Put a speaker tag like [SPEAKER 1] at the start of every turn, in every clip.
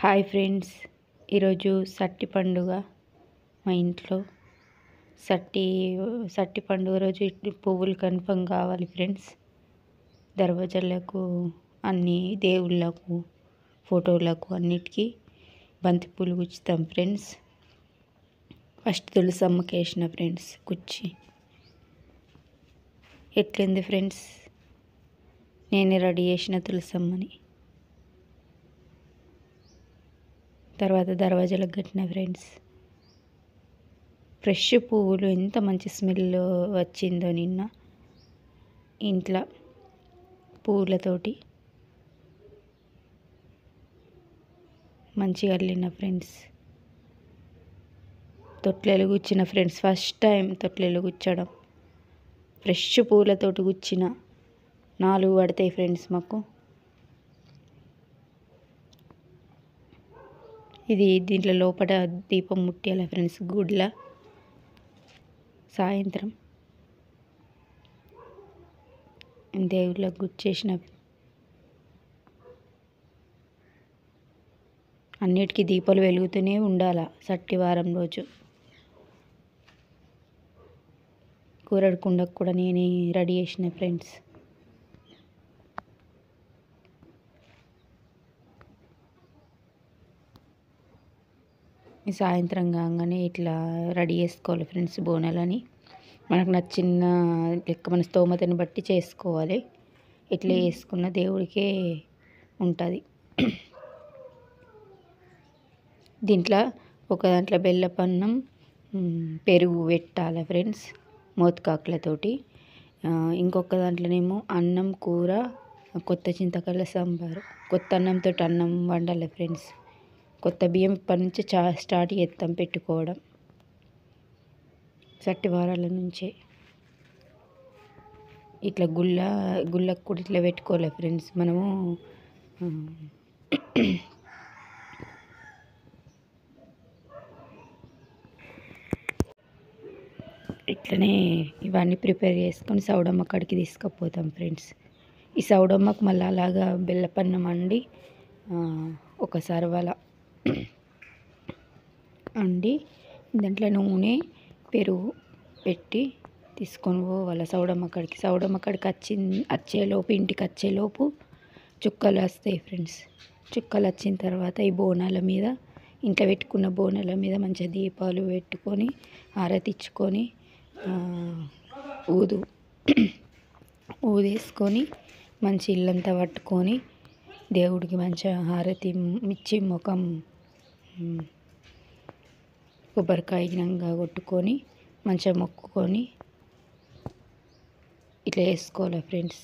[SPEAKER 1] Hi friends, ఈరోజు సట్టి పండుగ. మా ఇంట్లో సట్టి పండుగ రోజు పువ్వులు కన్ఫర్మ్ కావాలి ఫ్రెండ్స్. దర్వాజాలకు, అన్ని దేవుళ్ళకు, ఫోటోలకు అన్నిటికీ బంతిపూలు గుచ్చుతాం ఫ్రెండ్స్. ఫస్ట్ తులసమ్మకి వేసిన ఫ్రెండ్స్ గుచ్చి. ఎట్లుంది ఫ్రెండ్స్? నేనే రెడీ చేసిన తులసమ్మని. తర్వాత దర్వాజాలకు కట్టిన ఫ్రెండ్స్. ఫ్రెష్ పువ్వులు, ఎంత మంచి స్మెల్ వచ్చిందో నిన్న ఇంట్లో పువ్వులతోటి మంచిగా అల్లిన ఫ్రెండ్స్. తొట్లెలు గుచ్చిన ఫ్రెండ్స్, ఫస్ట్ టైం తొట్లెలు గుచ్చడం. ఫ్రెష్ పువ్వులతోటి గుచ్చిన 4 పడతాయి ఫ్రెండ్స్ మాకు. ఇది దీంట్లో లోపల దీపం ముట్టియాలి ఫ్రెండ్స్ గుడిలో సాయంత్రం. దేవుళ్ళకు గుచ్చేసిన అన్నిటికీ దీపాలు వెలుగుతూనే ఉండాలి సట్టి వారం రోజు. కూరడు కుండకు కూడా నేనే రెడీ చేసిన ఫ్రెండ్స్. సాయంత్రం కాగానే ఇట్లా రెడీ చేసుకోవాలి ఫ్రెండ్స్ బోనాలని. మనకు నచ్చిన లెక్క, మన స్తోమతని బట్టి చేసుకోవాలి. ఇట్లా చేసుకున్న దేవుడికే ఉంటుంది. దీంట్లో ఒక దాంట్లో బెల్లపన్నం, పెరుగు పెట్టాలి ఫ్రెండ్స్ మోతకాకులతోటి. ఇంకొక దాంట్లోనేమో అన్నం, కూర, కొత్త చింతకాయల సాంబారు. కొత్త అన్నంతో అన్నం వండాలి ఫ్రెండ్స్. కొత్త బియ్యం ఇప్పటి నుంచి స్టార్ట్ చేస్తాం పెట్టుకోవడం సట్టి వారాల నుంచే. ఇట్లా గుళ్ళకు కూడా ఇట్లా పెట్టుకోవాలి ఫ్రెండ్స్ మనము. ఇట్లనే ఇవన్నీ ప్రిపేర్ చేసుకొని సౌడమ్మ కాడికి తీసుకుపోతాం ఫ్రెండ్స్. ఈ సౌడమ్మకు మళ్ళీ అలాగా బెల్లపన్నం వండి ఒక సర్వల వండి దాంట్లో నూనె, పెరుగు పెట్టి తీసుకొని పోవాలి సౌడమ్మ కాడికి. సౌడమ్మ కాడికి వచ్చేలోపు, ఇంటికి వచ్చేలోపు చుక్కలు వస్తాయి ఫ్రెండ్స్. చుక్కలు వచ్చిన తర్వాత ఈ బోనాల మీద, ఇంట్లో పెట్టుకున్న బోనాల మీద మంచిగా దీపాలు పెట్టుకొని హారతిచ్చుకొని ఊదేసుకొని మంచి ఇల్లంతా పట్టుకొని దేవుడికి మంచిగా హారతి ఇచ్చి ముఖం కొబ్బరికాయంగా కొట్టుకొని మంచిగా మొక్కుకొని ఇట్లా వేసుకోవాలి ఫ్రెండ్స్.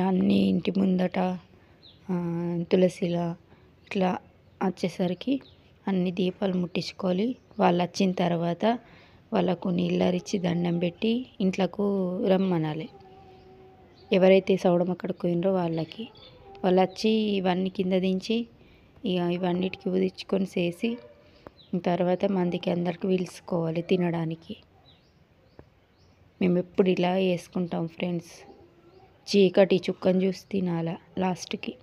[SPEAKER 1] అన్నీ ఇంటి ముందట తులసిలా ఇట్లా వచ్చేసరికి అన్ని దీపాలు ముట్టించుకోవాలి. వాళ్ళు వచ్చిన తర్వాత వాళ్ళకు నీళ్ళరిచ్చి దండం పెట్టి ఇంట్లోకి రమ్మనాలి. ఎవరైతే సౌడమ్మ కాడికి పోయినరో వాళ్ళకి. వాళ్ళు వచ్చి ఇవన్నీ కింద దించి ఇవన్నిటికి ఉదించుకొని చేసి తర్వాత మందికి అందరికి పిలుచుకోవాలి తినడానికి. మేము ఎప్పుడు ఇలా వేసుకుంటాం ఫ్రెండ్స్. చీకటి చుక్కని చూసి తినాల లాస్ట్కి.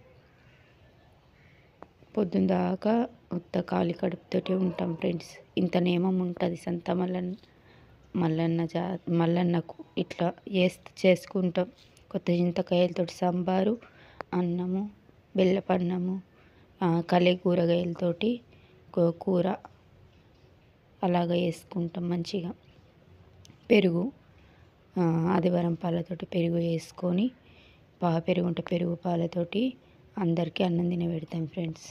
[SPEAKER 1] పొద్దున్న దాకా ఉత్త ఖాళీ కడుపుతోటే ఉంటాం ఫ్రెండ్స్. ఇంత నియమం ఉంటుంది సంత మల్లన్నకు. ఇట్లా చేసుకుంటాం. కొత్త చింతకాయలతో సాంబారు, అన్నము, బెల్లపన్నము, కలే కూరగాయలతోటి కూర అలాగ వేసుకుంటాం మంచిగా. పెరుగు, ఆదివారం పాలతోటి పెరుగు వేసుకొని, పెరుగు ఉంటే పెరుగు పాలతోటి అందరికీ అన్నం తినబెడతాం ఫ్రెండ్స్.